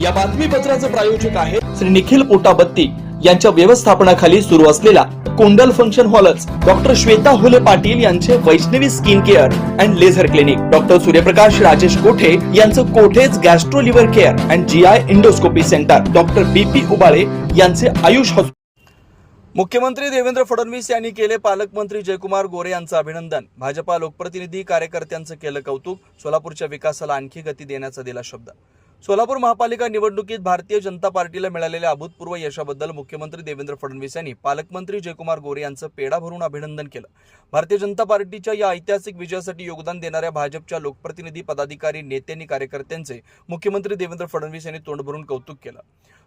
या बातमीपत्राचे प्रायोजक आहे श्री निखिल पोटाबत्ती यांच्या व्यवस्थापनाखाली सुरू असलेला कोंडल फंक्शन हॉलच, डॉक्टर श्वेता होले पाटील यांचे Vaishnavi skin care and laser clinic, doctor Suryaprakash Rajesh Kothe यांचं कोठेज gastro liver care and GI endoscopy centre, doctor BP Ubale यांचे आयुष हॉस्पिटल। मुख्यमंत्री देवेंद्र फडणवीस यांनी केले पालकमंत्री जयकुमार गोरे यांचं अभिनंदन। भाजपा लोकप्रतिनिधी कार्यकर्त्यांचं केलं कौतुक। सोलापूरच्या विकासाला आणखी गती देण्याचा दिला शब्द। सोलापूर महापालिका निवडणुकीत भारतीय जनता पार्टीला मिळालेल्या अभूतपूर्व यशाबद्दल मुख्यमंत्री देवेंद्र फडणवीस यांनी पालकमंत्री जयकुमार गोरे यांचं पेढा भरून अभिनंदन केलं। भारतीय जनता पार्टीच्या या ऐतिहासिक विजयासाठी योगदान देणाऱ्या भाजपच्या लोकप्रतिनिधी, पदाधिकारी, नेत्यांनी, कार्यकर्त्यांचे मुख्यमंत्री देवेंद्र फडणवीस यांनी तोंड भरून कौतुक केलं।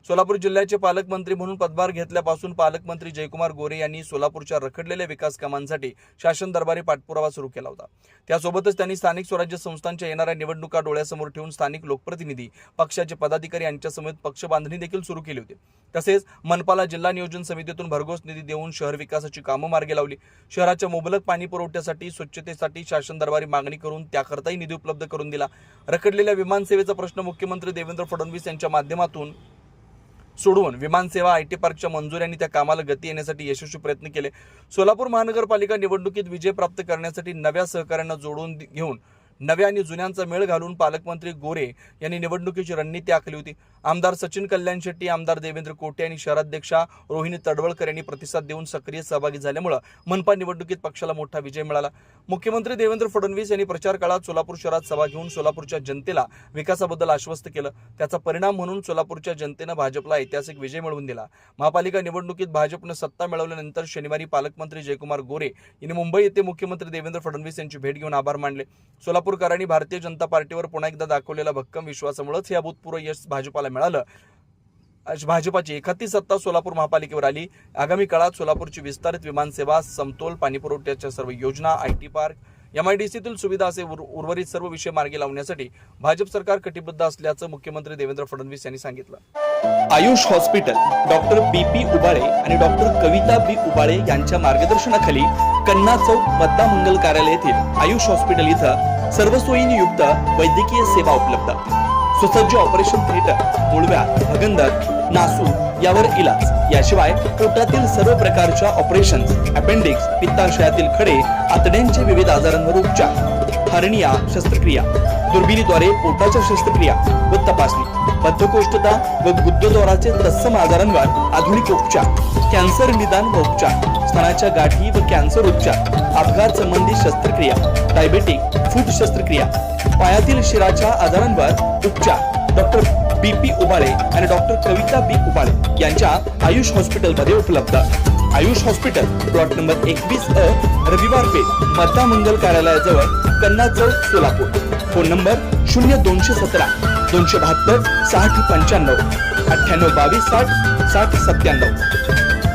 सोलापूर जिल्ह्याचे पालकमंत्री म्हणून पदभार घेतल्यापासून पालकमंत्री जयकुमार गोरे यांनी सोलापूरच्या रखडलेल्या विकास कामांसाठी शासन दरबारी पाठपुरावा सुरू केला होता। त्यासोबतच त्यांनी स्थानिक स्वराज्य संस्थांच्या येणाऱ्या निवडणुका डोळ्यासमोर ठेवून स्थानिक लोकप्रतिनिधी, पक्षाचे पदाधिकारी यांच्यासमवेत पक्ष बांधणी देखील सुरू केली होती। तसेच मनपाला जिल्हा नियोजन समितीतून भरघोस निधी देऊन शहर विकासाची कामं मार्गी लावली। शहराच्या मुबलक पाणी पुरवठ्यासाठी, स्वच्छतेसाठी शासन दरबारी मागणी करून त्याकरताही निधी उपलब्ध करून दिला। रखडलेल्या विमानसेवेचा प्रश्न मुख्यमंत्री देवेंद्र फडणवीस यांच्या माध्यमातून सोडवून विमानसेवा, आयटी पार्कच्या मंजुऱ्यांनी त्या कामाला गती येण्यासाठी यशस्वी प्रयत्न केले। सोलापूर महानगरपालिका निवडणुकीत विजय प्राप्त करण्यासाठी नव्या सहकाऱ्यांना जोडून घेऊन नव्या आणि जुन्यांचा मेळ घालून पालकमंत्री गोरे यांनी निवडणुकीची रणनीती आखली होती। आमदार सचिन कल्याण शेट्टी, आमदार देवेंद्र कोटे आणि शहराध्यक्षा रोहिणी तडवळकर यांनी प्रतिसाद देऊन सक्रिय सहभागी झाल्यामुळे मनपा निवडणुकीत पक्षाला मोठा विजय मिळाला। मुख्यमंत्री देवेंद्र फडणवीस यांनी प्रचार काळात सोलापूर शहरात सभा घेऊन सोलापूरच्या जनतेला विकासाबद्दल आश्वस्त केलं। त्याचा परिणाम म्हणून सोलापूरच्या जनतेनं भाजपला ऐतिहासिक विजय मिळवून दिला। महापालिका निवडणुकीत भाजपनं सत्ता मिळवल्यानंतर शनिवारी पालकमंत्री जयकुमार गोरे यांनी मुंबई येथे मुख्यमंत्री देवेंद्र फडणवीस यांची भेट घेऊन आभार मानले। सोलापूरकरांनी भारतीय जनता पार्टीवर पुन्हा एकदा दाखवलेला भक्कम विश्वासामुळेच हे अभूतपूर्व यश भाजपाला मिळालं। भाजपाची 31 सत्ता सोलापूर महापालिकेवर आली। आगामी काळात सोलापूरची विस्तारित विमानसेवा, समतोल पाणी पुरवठ्याच्या सर्व योजना, आयटी पार्क, एमआयडीसीतील सुविधा असे उर्वरित सर्व विषय मार्गी लावण्यासाठी भाजप सरकार कटिबद्ध असल्याचं मुख्यमंत्री देवेंद्र फडणवीस यांनी सांगितलं। Ayush hospital, doctor BP Ubale आणि डॉक्टर कविता बी उबाळे यांच्या मार्गदर्शनाखाली कन्ना चौक मतदा मंगल कार्यालय येथील आयुष हॉस्पिटल इथं सर्व सोयींनी युक्त वैद्यकीय सेवा उपलब्ध। सुसज्ज ऑपरेशन थिएटर, मुळव्याध, भगंदर, नासू यावर इलाज। याशिवाय पोटातील सर्व प्रकारच्या ऑपरेशन्स, अपेंडिक्स, पित्ताशयातील खडे, आतड्यांचे विविध आजारांवर उपचार, हर्निया शस्त्रक्रिया, दुर्बिणीद्वारे पोटाच्या शस्त्रक्रिया व तपासणी, बद्धकोष्ठता व गुदद्वाराचे तत्सम आजारांवर आधुनिक उपचार, कॅन्सर निदान व उपचार, स्तनाच्या गाठी व कॅन्सर उपचार, अपघात संबंधित शस्त्रक्रिया, डायबेटिक फूट शस्त्रक्रिया, पायातील शिराच्या आजारांवर उपचार डॉक्टर बीपी उबाळे आणि डॉक्टर कविता बी उबाळे यांच्या आयुष हॉस्पिटलमध्ये उपलब्ध। Ayush hospital, plot number 21A, रविवार पेठ, मतदा मंगल कार्यालयाजवळ, कन्ना चौक, सोलापूर। Phone number 0217 272 60 95 98 22 60 60 97।